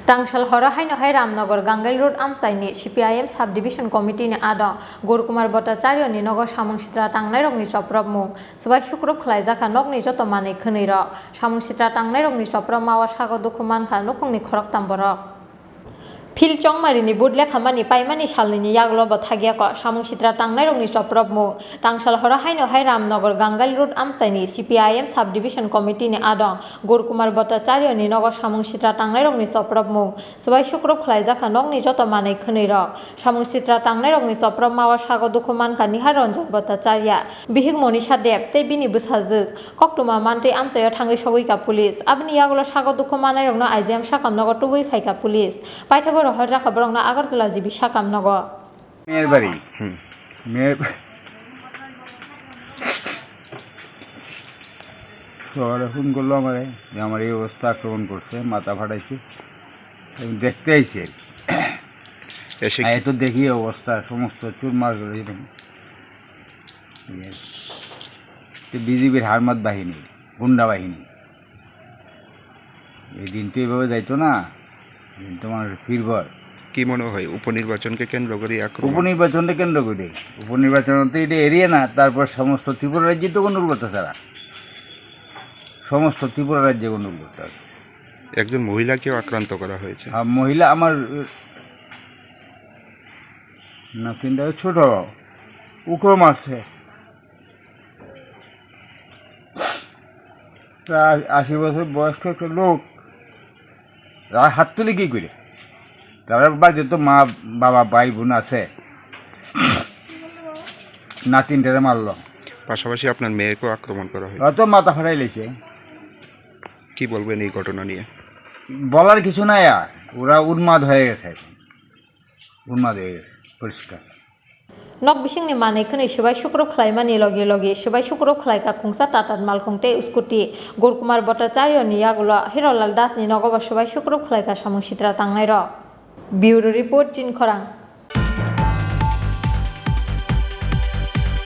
Tangsal hora haino hai Ramnagar Gangal Road Amsaini CPIM Subdivision Committee ni Adong Gaur Kumar Bhattacharya ni Nogo Samung Sitra Tangnairok ni Choprobkha Sabai Sukrop khlaijaka nog ni joto manei khwneirok Samung Sitra Tangnairok ni Choprobkha mawa sago dukhu mankha nukungni khorok tamborok Phil Chongmari ni budle khamani paimani salni ni yaglo bo thagiako Samung Sitra Tangnairok ni Choprobkha Tangsal hora haino hai Ramnagar Gangal Road Amsaini CPIM Subdivision Committee ni Adong Gaur Kumar Bhattacharya ni Nogo Samung Sitra Tangnairok ni Choprobkha Sabai Sukrop khlaijaka nog ni joto manei khwneirok Samung Sitra Tangnairok ni Choprobkha mawa sago dukhu mankha Niharanjan Bhattacharya Bihik Monisha Deb tei bini bwsajak koktuma mantei amchaio thangui sogoika police aboni yaglo sago dukhu manairokno IJM sakamnogo tubui phaika police paithago rohorja khaborokno Agartala jibi sakamnogo মেয়ের বাড়ি মেয়ের শহরে phone করলো আমারে যে আমার এই অবস্থা আক্রমণ করছে মাথা ফাটাইছে দেখতে আইছি তো দেখি অবস্থা সমস্ত চুরমার বিজিবির হারমাত বাহিনী গুন্ডা বাহিনী এই দিন তো এইভাবে যাইতো না দিন তো মানুষের ফিরবার কি মনে হয় উপনির্বাচনকে কেন্দ্র করে উপনির্বাচনকে কেন্দ্র করে উপনির্বাচন তো এটা এরিয়া না তারপর সমস্ত ত্রিপুরা রাজ্যে তো গণ্ডগোল করতেছে তারা সমস্ত ত্রিপুরা রাজ্যে গণ্ডগোল করতে আছে একজন মহিলাকেও আক্রান্ত করা হয়েছে মহিলা আমার নাতিনটা ছোট উকেও মারছে প্রায় 80 বছর বয়স্ক একটা লোক তারা হাত তুলে কী করে তারা বাড়িতে তো মা বাবা ভাই বোন আছে নাতিনটারে মারল পাশাপাশি আপনার মেয়েকেও আক্রমণ করা হয় অত মাথা ফাটাই লেছে কি বলবেন এই ঘটনা নিয়ে বলার কিছু নাই আর ওরা উন্মাদ হয়ে গেছে উন্মাদ হয়ে গেছে পরিষ্কার Nok bising ni manei khwnei Sabai Sukrop khlaimani loge loge Sabai Sukrop khlaika khungsa tatat malkhungte scooty Gaur Kumar Bhattacharya ni yaglo Hirolal Das ni nogo Sabai Sukrop khlaika Samung Sitra Tangnairok Bureau Report Khorang